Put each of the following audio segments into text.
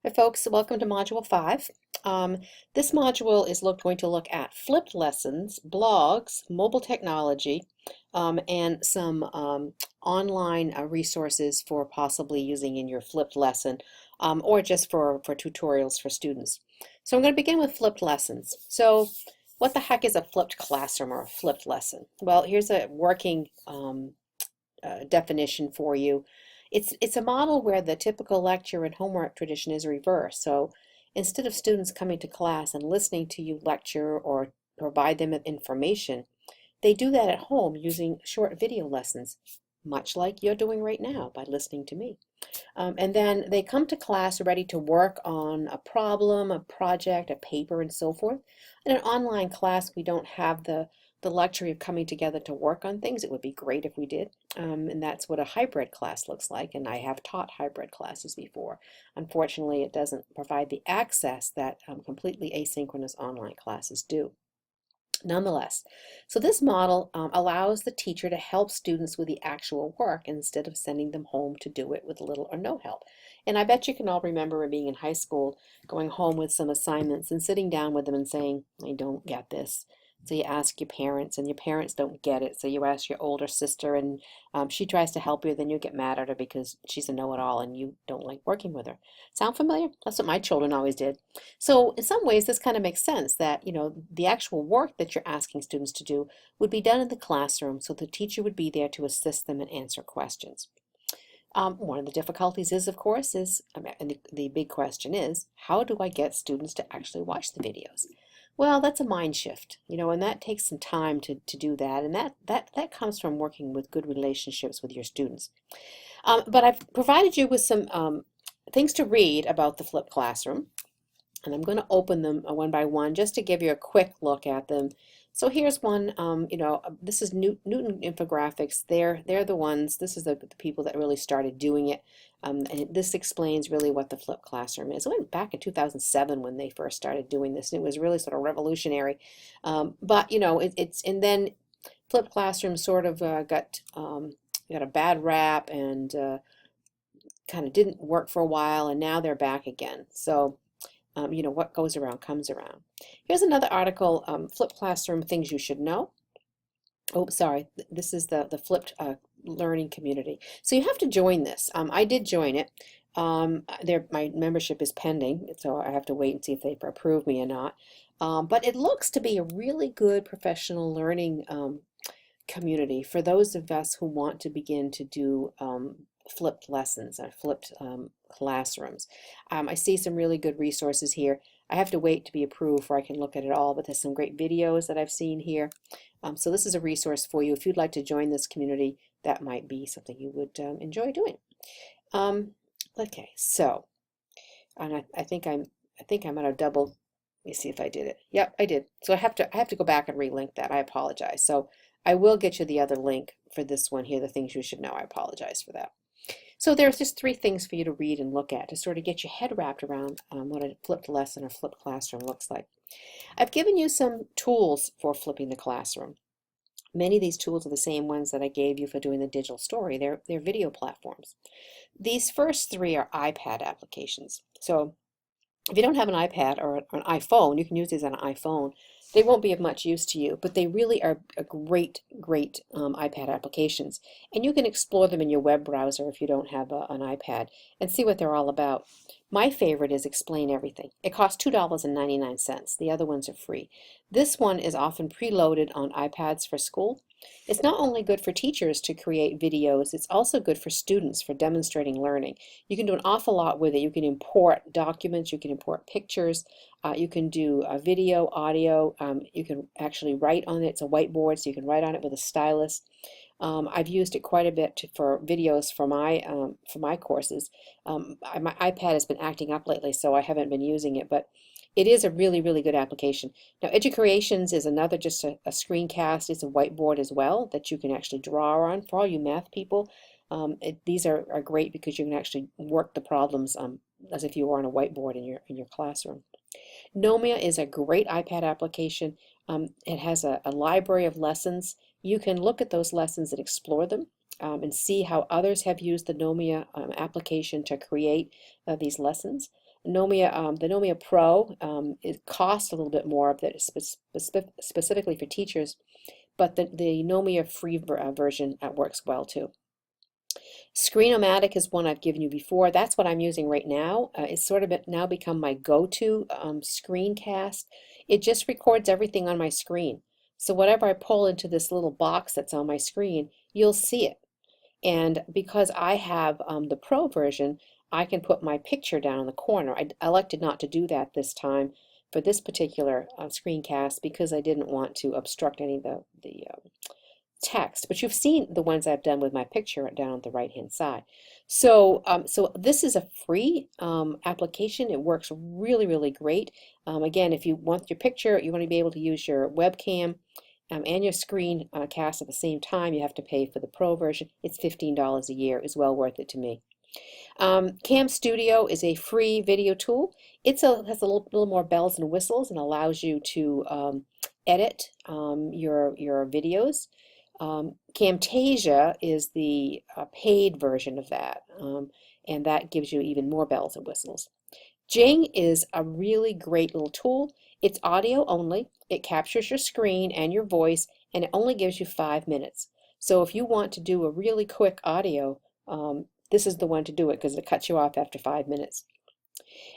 Hi folks, welcome to Module 5. This module is going to look at flipped lessons, blogs, mobile technology, and some online resources for possibly using in your flipped lesson or just for tutorials for students. So I'm going to begin with flipped lessons. So what the heck is a flipped classroom or a flipped lesson? Well, here's a working definition for you. It's a model where the typical lecture and homework tradition is reversed. So instead of students coming to class and listening to you lecture or provide them with information, they do that at home using short video lessons, much like you're doing right now by listening to me. And then they come to class ready to work on a problem, a project, a paper, and so forth. In an online class, we don't have the luxury of coming together to work on things. It would be great if we did. And that's what a hybrid class looks like. And I have taught hybrid classes before. Unfortunately, it doesn't provide the access that completely asynchronous online classes do. Nonetheless, so this model allows the teacher to help students with the actual work instead of sending them home to do it with little or no help. And I bet you can all remember being in high school, going home with some assignments and sitting down with them and saying, I don't get this. So you ask your parents, and your parents don't get it. So you ask your older sister, and she tries to help you. Then you get mad at her because she's a know-it-all and you don't like working with her. Sound familiar? That's what my children always did. So in some ways, this kind of makes sense that, the actual work that you're asking students to do would be done in the classroom, so the teacher would be there to assist them and answer questions. One of the difficulties is, of course, and the big question is, how do I get students to actually watch the videos? Well, that's a mind shift, and that takes some time to do that, and that comes from working with good relationships with your students. But I've provided you with some things to read about the flipped classroom. And I'm going to open them one by one just to give you a quick look at them. So here's one, this is Newton Infographics. They're the ones, this is the people that really started doing it. And this explains really what the flipped classroom is. It went back in 2007 when they first started doing this, and it was really sort of revolutionary. But, and then flipped classroom sort of got a bad rap and kind of didn't work for a while, and now they're back again. So what goes around comes around. Here's another article, Flipped Classroom Things You Should Know. Oh, sorry, this is the flipped learning community. So you have to join this. I did join it. My membership is pending, so I have to wait and see if they approve me or not. But it looks to be a really good professional learning community for those of us who want to begin to do flipped lessons or flipped classrooms. I see some really good resources here. I have to wait to be approved before I can look at it all, but there's some great videos that I've seen here. So this is a resource for you. If you'd like to join this community, that might be something you would enjoy doing. Okay, so, and I think I'm at a double. Let me see if I did it. Yep, I did. So I have to go back and relink that. I apologize. So I will get you the other link for this one here, the things you should know. I apologize for that. So there's just 3 things for you to read and look at to sort of get your head wrapped around what a flipped lesson or flipped classroom looks like. I've given you some tools for flipping the classroom. Many of these tools are the same ones that I gave you for doing the digital story. They're video platforms. These first 3 are iPad applications. So if you don't have an iPad or an iPhone, you can use these on an iPhone. They won't be of much use to you, but they really are a great iPad applications. And you can explore them in your web browser if you don't have an iPad and see what they're all about. My favorite is Explain Everything. It costs $2.99. The other ones are free. This one is often preloaded on iPads for school. It's not only good for teachers to create videos, it's also good for students for demonstrating learning. You can do an awful lot with it. You can import documents, you can import pictures, you can do video, audio, you can actually write on it. It's a whiteboard, so you can write on it with a stylus. I've used it quite a bit for videos for my courses. My iPad has been acting up lately, so I haven't been using it, but it is a really, really good application. Now, EduCreations is another, just a screencast. It's a whiteboard as well that you can actually draw on. For all you math people, these are great because you can actually work the problems as if you were on a whiteboard in your classroom. Nomia is a great iPad application. It has a library of lessons. You can look at those lessons and explore them and see how others have used the Nomia application to create these lessons. The Nomia Pro, it costs a little bit more, that is specifically for teachers, but the Nomia free version works well too. Screen-O-Matic is one I've given you before. That's what I'm using right now. It's sort of now become my go-to screencast. It just records everything on my screen. So whatever I pull into this little box that's on my screen, you'll see it. And because I have the Pro version, I can put my picture down in the corner. I elected not to do that this time for this particular screencast because I didn't want to obstruct any of the text, but you've seen the ones I've done with my picture down on the right hand side. So, so this is a free application. It works really, really great. Again, if you want your picture, you want to be able to use your webcam and your screen cast at the same time, you have to pay for the Pro version. It's $15 a year. It's well worth it to me. Cam Studio is a free video tool. It has a little more bells and whistles and allows you to edit your videos. Camtasia is the paid version of that, and that gives you even more bells and whistles. Jing is a really great little tool. It's audio only. It captures your screen and your voice, and it only gives you 5 minutes. So if you want to do a really quick audio, this is the one to do it because it cuts you off after 5 minutes.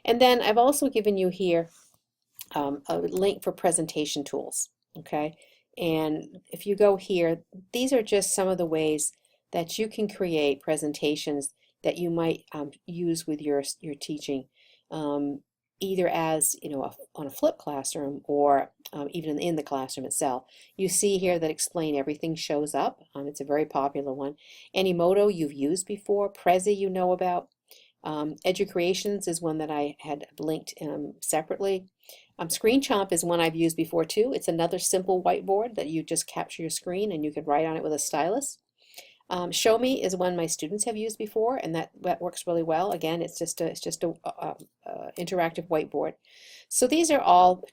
And then I've also given you here a link for presentation tools, okay? And if you go here, these are just some of the ways that you can create presentations that you might use with your teaching, either as, on a flipped classroom or even in the classroom itself. You see here that Explain Everything shows up. It's a very popular one. Animoto you've used before. Prezi you know about. Educreations is one that I had linked separately. ScreenChomp is one I've used before too. It's another simple whiteboard that you just capture your screen and you can write on it with a stylus. Show Me is one my students have used before, and that works really well. Again, it's just a interactive whiteboard. So these are all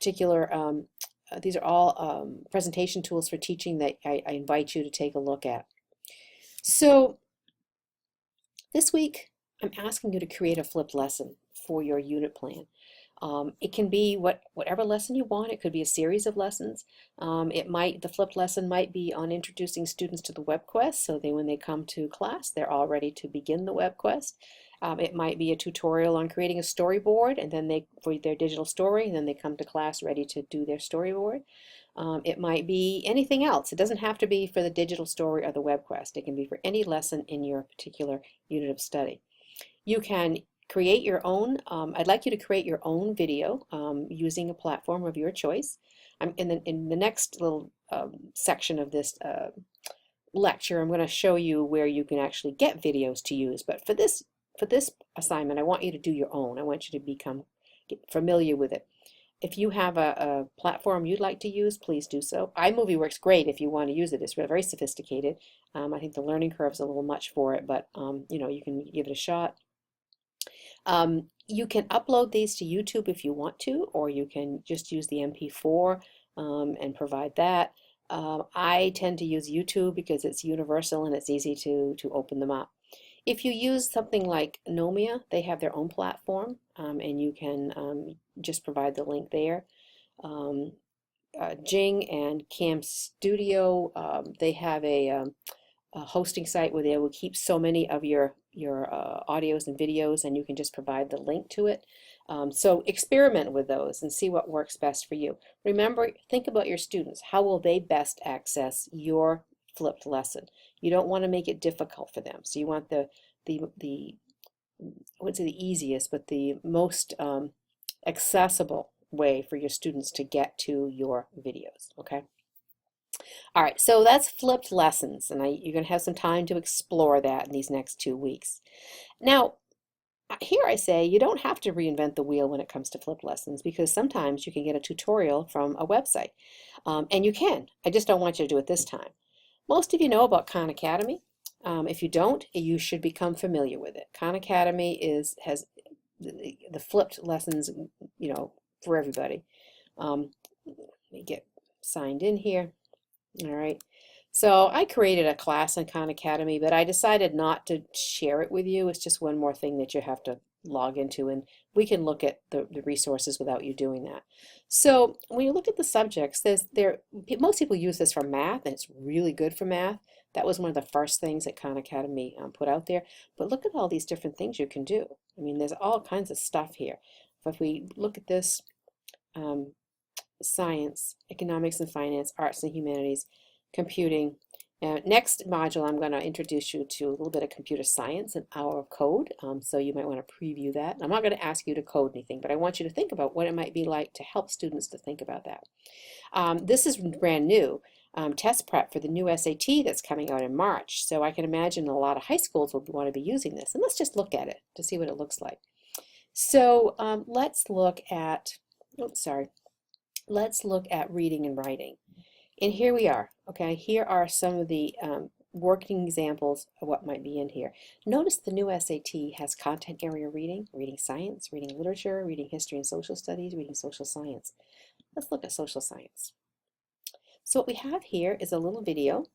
presentation tools for teaching that I invite you to take a look at. So this week, I'm asking you to create a flipped lesson for your unit plan. It can be whatever lesson you want. It could be a series of lessons. The flipped lesson might be on introducing students to the web quest, so when they come to class, they're all ready to begin the web quest. It might be a tutorial on creating a storyboard, and then for their digital story, and then they come to class ready to do their storyboard. It might be anything else. It doesn't have to be for the digital story or the web quest. It can be for any lesson in your particular unit of study. You can create your own. I'd like you to create your own video using a platform of your choice. In the next little section of this lecture, I'm going to show you where you can actually get videos to use. But for this assignment, I want you to do your own. I want you to get familiar with it. If you have a platform you'd like to use, please do so. iMovie works great if you want to use it. It's very sophisticated. I think the learning curve is a little much for it, but you can give it a shot. You can upload these to YouTube if you want to, or you can just use the MP4 and provide that. I tend to use YouTube because it's universal and it's easy to open them up. If you use something like Nomia, they have their own platform, and you can just provide the link there. Jing and Cam Studio, they have a hosting site where they will keep so many of your audios and videos, and you can just provide the link to it. So experiment with those and see what works best for you. Remember, think about your students. How will they best access your flipped lesson? You don't want to make it difficult for them. So you want I wouldn't say the easiest, but the most accessible way for your students to get to your videos, okay? All right, so that's flipped lessons, and you're going to have some time to explore that in these next 2 weeks. Now, here I say you don't have to reinvent the wheel when it comes to flipped lessons, because sometimes you can get a tutorial from a website, and you can. I just don't want you to do it this time. Most of you know about Khan Academy. If you don't, you should become familiar with it. Khan Academy has the flipped lessons, for everybody. Let me get signed in here. All right. So I created a class on Khan Academy, but I decided not to share it with you. It's just one more thing that you have to log into, and we can look at the resources without you doing that. So when you look at the subjects, most people use this for math, and it's really good for math. That was one of the first things that Khan Academy put out there. But look at all these different things you can do. I mean, there's all kinds of stuff here. If we look at this, science, economics and finance, arts and humanities, computing. Next module, I'm going to introduce you to a little bit of computer science, an hour of code. So you might want to preview that. I'm not going to ask you to code anything, but I want you to think about what it might be like to help students to think about that. This is brand new. Test prep for the new SAT that's coming out in March. So I can imagine a lot of high schools will want to be using this. And let's just look at it to see what it looks like. So let's look at, let's look at reading and writing. And here we are, okay? Here are some of the working examples of what might be in here. Notice the new SAT has content area reading, reading science, reading literature, reading history and social studies, reading social science. Let's look at social science. So what we have here is a little video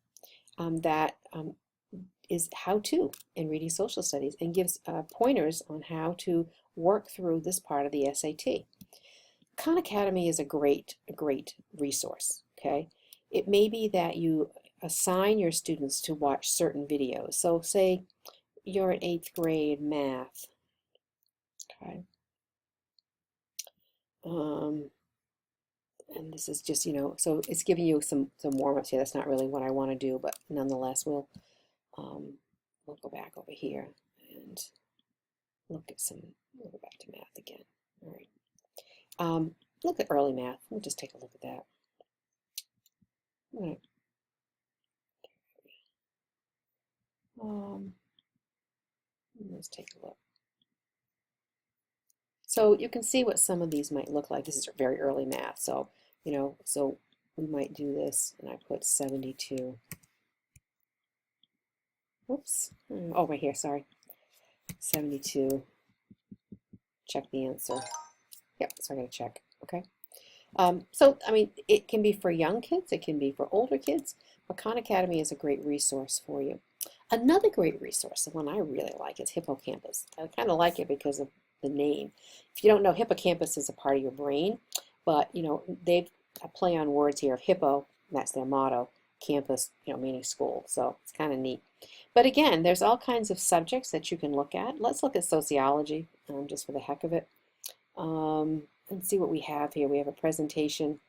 that is how-to in reading social studies and gives pointers on how to work through this part of the SAT. Khan Academy is a great resource, okay? It may be that you assign your students to watch certain videos. So say you're in 8th grade math, okay? And this is just, so it's giving you some warm-ups here. That's not really what I want to do, but nonetheless, we'll go back over here and we'll go back to math again. All right. Look at early math. We'll just take a look at that. All right. Let's take a look. So you can see what some of these might look like. This is very early math. So, so we might do this, and I put 72. Whoops. Oh, right here, sorry. 72. Check the answer. Yep, so I gotta check, okay? So, I mean, it can be for young kids, it can be for older kids, but Khan Academy is a great resource for you. Another great resource, the one I really like, is Hippocampus. I kind of like it because of the name. If you don't know, hippocampus is a part of your brain, but, they've a play on words here of hippo, that's their motto, campus, meaning school, so it's kind of neat. But again, there's all kinds of subjects that you can look at. Let's look at sociology, just for the heck of it. And see what we have here. We have a presentation,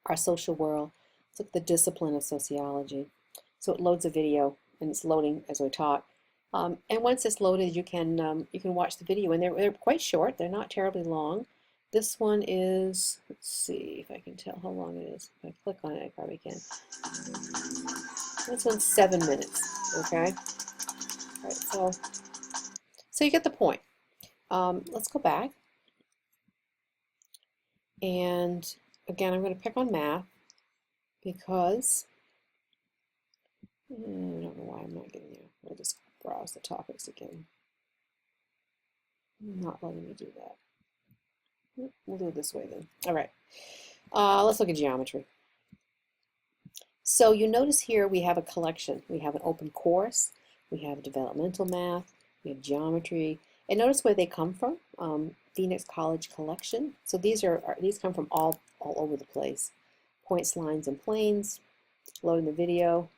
our social world. Let's look at the discipline of sociology. So it loads a video, and it's loading as we talk. And once it's loaded, you can watch the video, and they're quite short. They're not terribly long. This one is, let's see if I can tell how long it is. If I click on it, I probably can. This one's 7 minutes. Okay. All right. So you get the point. Let's go back. And again, I'm going to pick on math because I don't know why I'm not getting there. I'll just browse the topics again. Not letting me do that. We'll do it this way then. All right. Let's look at geometry. So you notice here we have a collection. We have an open course. We have developmental math. We have geometry. And notice where they come from. Phoenix College collection. So these come from all over the place. Points, lines, and planes. Loading the video.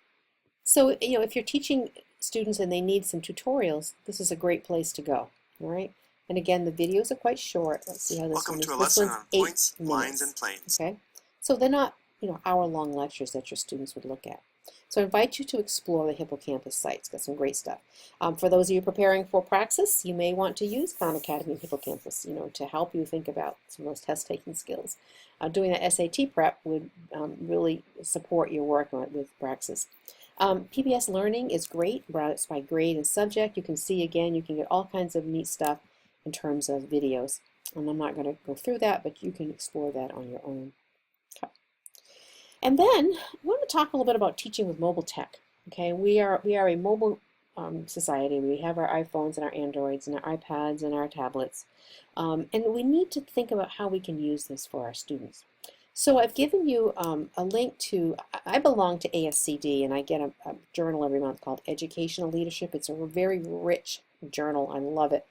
So if you're teaching students and they need some tutorials, this is a great place to go. All right. And again, the videos are quite short. Let's see how this one is. This one's 8 minutes. Lines, and planes. Okay. So they're not hour-long lectures that your students would look at. So I invite you to explore the Hippocampus site. It's got some great stuff. For those of you preparing for Praxis, you may want to use Khan Academy and Hippocampus, to help you think about some of those test-taking skills. Doing that SAT prep would really support your work with Praxis. PBS Learning is great. It's by grade and subject. You can see, again, you can get all kinds of neat stuff in terms of videos. And I'm not going to go through that, but you can explore that on your own. Okay. And then I want to talk a little bit about teaching with mobile tech. Okay, we are a mobile society. We have our iPhones and our Androids and our iPads and our tablets, and we need to think about how we can use this for our students. So I've given you a link to, I belong to ASCD, and I get a journal every month called Educational Leadership. It's a very rich journal. I love it.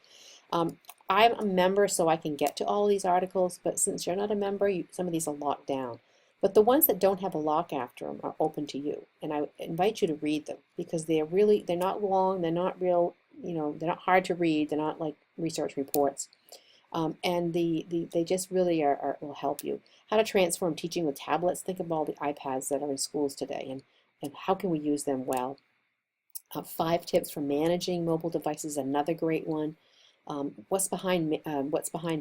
Um, I'm a member, so I can get to all these articles, but since you're not a member, some of these are locked down. But the ones that don't have a lock after them are open to you, and I invite you to read them because they're not long, they're not real, they're not hard to read, they're not like research reports. And they just really will help you. How to transform teaching with tablets. Think of all the iPads that are in schools today, and how can we use them well. 5 tips for managing mobile devices, another great one. What's behind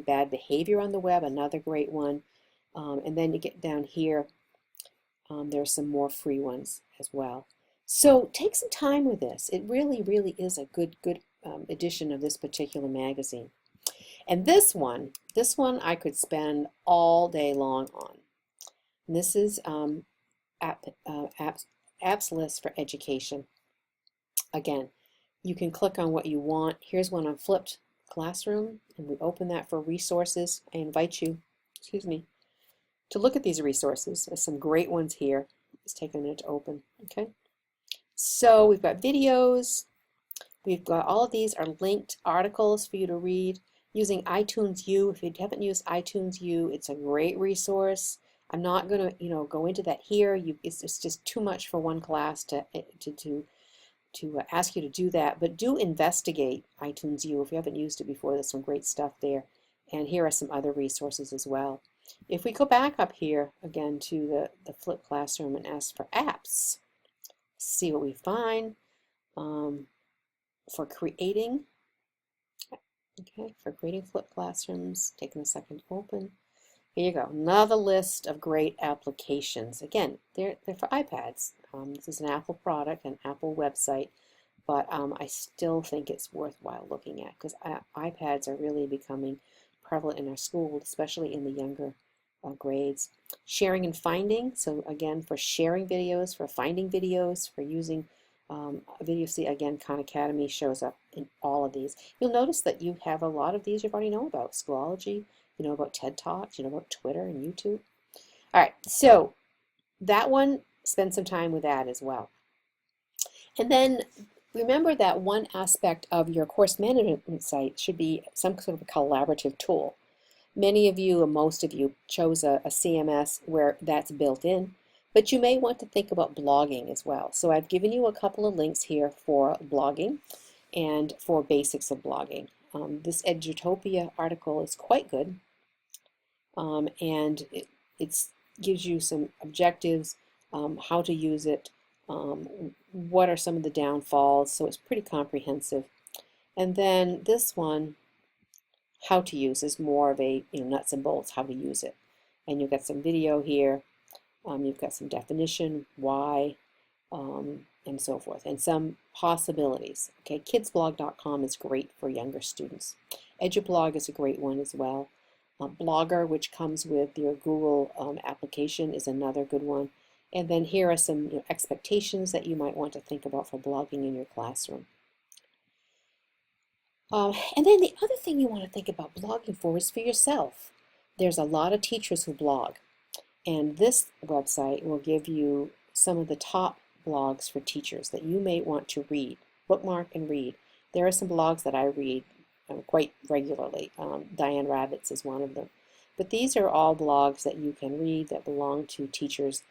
bad behavior on the web, another great one. And then you get down here, there's some more free ones as well. So take some time with this. It really, really is a good edition of this particular magazine. And this one I could spend all day long on. And this is apps list for education. Again, you can click on what you want. Here's one on flipped classroom, and we open that for resources. I invite you, to look at these resources. There's some great ones here. It's taking a minute to open. Okay, so we've got videos. We've got all of these are linked articles for you to read using iTunes U. If you haven't used iTunes U, it's a great resource. I'm not going to go into that here. It's just too much for one class to ask you to do that, but do investigate iTunes U if you haven't used it before. There's some great stuff there, and here are some other resources as well. If we go back up here again to the flipped classroom and ask for apps, see what we find for creating. Okay, for creating flipped classrooms, taking a second to open. Here you go, another list of great applications. Again, they're for iPads. This is an Apple product, an Apple website, but I still think it's worthwhile looking at because iPads are really becoming prevalent in our schools, especially in the younger grades. Sharing and finding, so again, for sharing videos, for finding videos, for using video. See, again, Khan Academy shows up in all of these. You'll notice that you have a lot of these you already know about. Schoology, you know about TED Talks, you know about Twitter and YouTube. All right, so that one, spend some time with that as well. And then remember that one aspect of your course management site should be some sort of a collaborative tool. Many of you, or most of you, chose a CMS where that's built in, but you may want to think about blogging as well. So I've given you a couple of links here for blogging and for basics of blogging. This Edutopia article is quite good, and it gives you some objectives, how to use it, what are some of the downfalls, so it's pretty comprehensive. And then this one, how to use, is more of a nuts and bolts, how to use it. And you've got some video here, you've got some definition, why, and so forth, and some possibilities. Okay, kidsblog.com is great for younger students. EduBlog is a great one as well. Blogger, which comes with your Google application, is another good one. And then here are some expectations that you might want to think about for blogging in your classroom. And then the other thing you want to think about blogging for is for yourself. There's a lot of teachers who blog, and this website will give you some of the top blogs for teachers that you may want to read, bookmark and read. There are some blogs that I read quite regularly. Diane Rabbit's is one of them. But these are all blogs that you can read that belong to teachers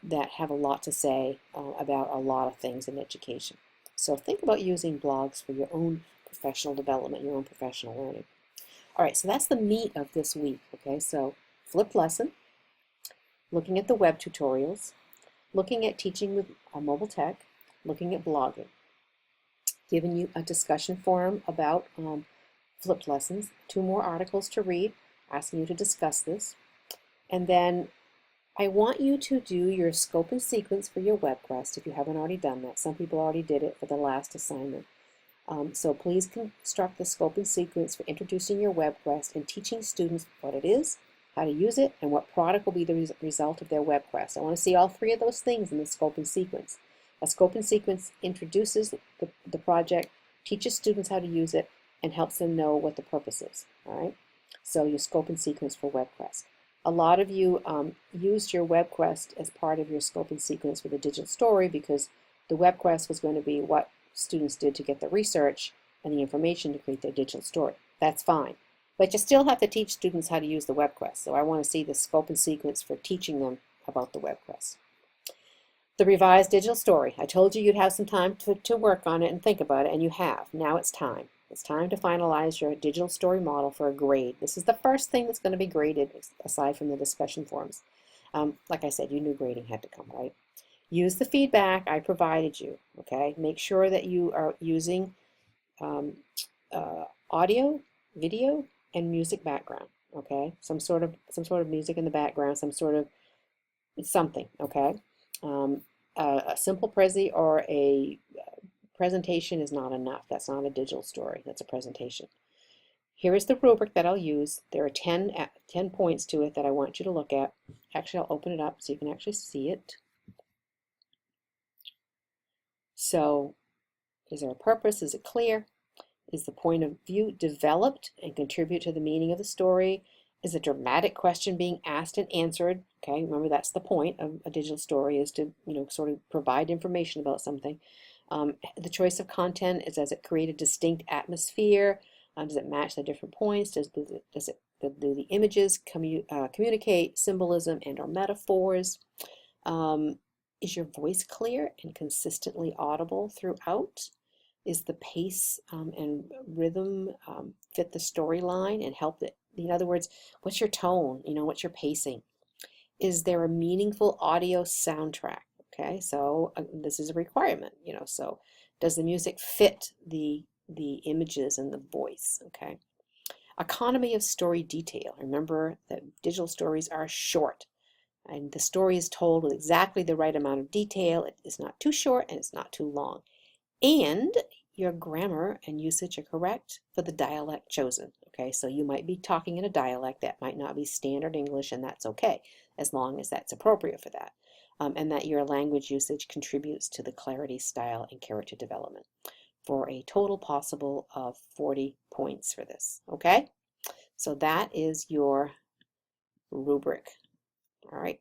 that have a lot to say about a lot of things in education. So think about using blogs for your own professional development, your own professional learning. All right, so that's the meat of this week. Okay, so flipped lesson, looking at the web tutorials, looking at teaching with mobile tech, looking at blogging, giving you a discussion forum about flipped lessons, 2 more articles to read, asking you to discuss this, and then I want you to do your scope and sequence for your web quest if you haven't already done that. Some people already did it for the last assignment. So please construct the scope and sequence for introducing your web quest and teaching students what it is, how to use it, and what product will be the result of their web quest. I want to see all 3 of those things in the scope and sequence. A scope and sequence introduces the project, teaches students how to use it, and helps them know what the purpose is. All right. So your scope and sequence for web quest. A lot of you used your web quest as part of your scope and sequence for the digital story because the web quest was going to be what students did to get the research, and the information to create their digital story. That's fine. But you still have to teach students how to use the web quest. So I want to see the scope and sequence for teaching them about the web quest. The revised digital story. I told you you'd have some time to work on it and think about it, and you have. Now it's time. It's time to finalize your digital story model for a grade. This is the first thing that's going to be graded, aside from the discussion forums. Like I said, you knew grading had to come, right? Use the feedback I provided you, okay? Make sure that you are using audio, video, and music background, okay? Some sort of music in the background, some sort of something, okay? A simple Prezi or a presentation is not enough. That's not a digital story. That's a presentation. Here is the rubric that I'll use. There are 10 points to it that I want you to look at. Actually, I'll open it up so you can actually see it. So, is there a purpose? Is it clear? Is the point of view developed and contribute to the meaning of the story? Is a dramatic question being asked and answered? Okay, remember that's the point of a digital story, is to, sort of provide information about something. The choice of content is, does it create a distinct atmosphere? Does it match the different points? Do the images communicate symbolism and or metaphors? Is your voice clear and consistently audible throughout? Is the pace and rhythm fit the storyline and help it? In other words, what's your tone? What's your pacing? Is there a meaningful audio soundtrack? Okay, so this is a requirement, so does the music fit the images and the voice? Okay. Economy of story detail. Remember that digital stories are short, and the story is told with exactly the right amount of detail. It is not too short and it's not too long. And your grammar and usage are correct for the dialect chosen. Okay, so you might be talking in a dialect that might not be standard English, and that's okay, as long as that's appropriate for that. And that your language usage contributes to the clarity, style, and character development, for a total possible of 40 points for this. Okay, so that is your rubric. All right.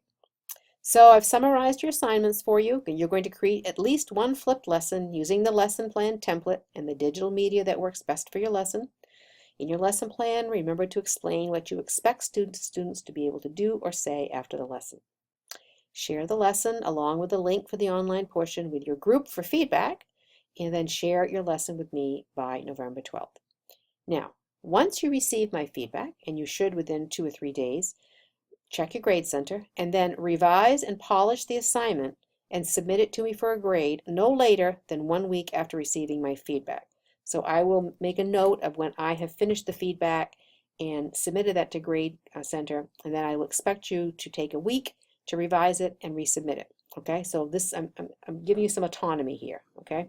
So I've summarized your assignments for you. You're going to create at least one flipped lesson using the lesson plan template and the digital media that works best for your lesson. In your lesson plan, remember to explain what you expect students to be able to do or say after the lesson. Share the lesson along with the link for the online portion with your group for feedback, and then share your lesson with me by November 12th. Now, once you receive my feedback, and you should within 2 or 3 days, check your grade center, and then revise and polish the assignment and submit it to me for a grade no later than 1 week after receiving my feedback. So I will make a note of when I have finished the feedback and submitted that to grade center, and then I will expect you to take a week to revise it and resubmit it. Okay, so this I'm giving you some autonomy here. Okay,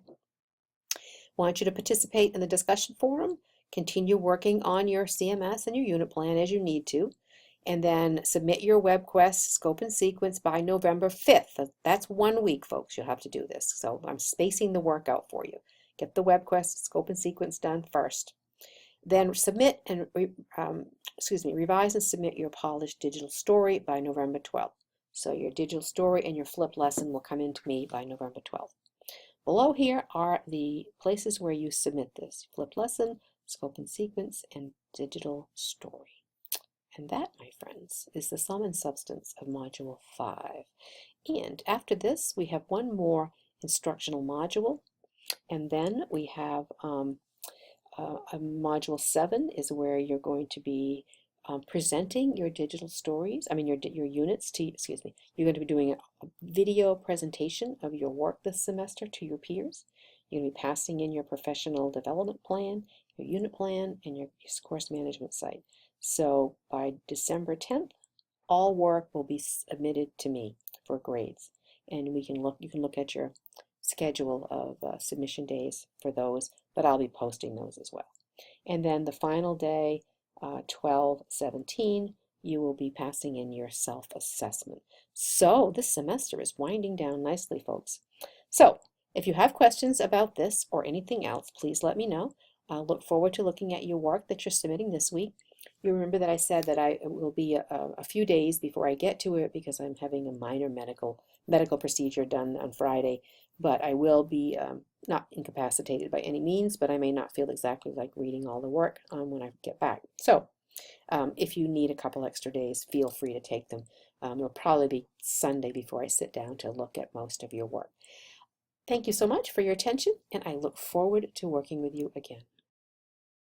want you to participate in the discussion forum, continue working on your CMS and your unit plan as you need to, and then submit your web quest scope and sequence by November 5th. That's 1 week, folks. You'll have to do this. So I'm spacing the work out for you. Get the web quest scope and sequence done first. Then submit and revise and submit your polished digital story by November 12th. So your digital story and your flipped lesson will come into me by November 12th. Below here are the places where you submit this: flipped lesson, scope and sequence, and digital story. And that, my friends, is the sum and substance of Module 5. And after this, we have one more instructional module, and then we have Module 7 is where you're going to be presenting your digital stories, your units to, you're going to be doing a video presentation of your work this semester to your peers. You're going to be passing in your professional development plan, your unit plan, and your course management site. So by December 10th, all work will be submitted to me for grades, and you can look at your schedule of submission days for those, but I'll be posting those as well. And then the final day, 12/17, you will be passing in your self-assessment. So this semester is winding down nicely, folks. So if you have questions about this or anything else, please let me know. I'll look forward to looking at your work that you're submitting this week. You remember that I said that it will be a few days before I get to it because I'm having a minor medical procedure done on Friday but I will be not incapacitated by any means, but I may not feel exactly like reading all the work when I get back. So if you need a couple extra days, feel free to take them. It'll probably be Sunday before I sit down to look at most of your work. Thank you so much for your attention, and I look forward to working with you again.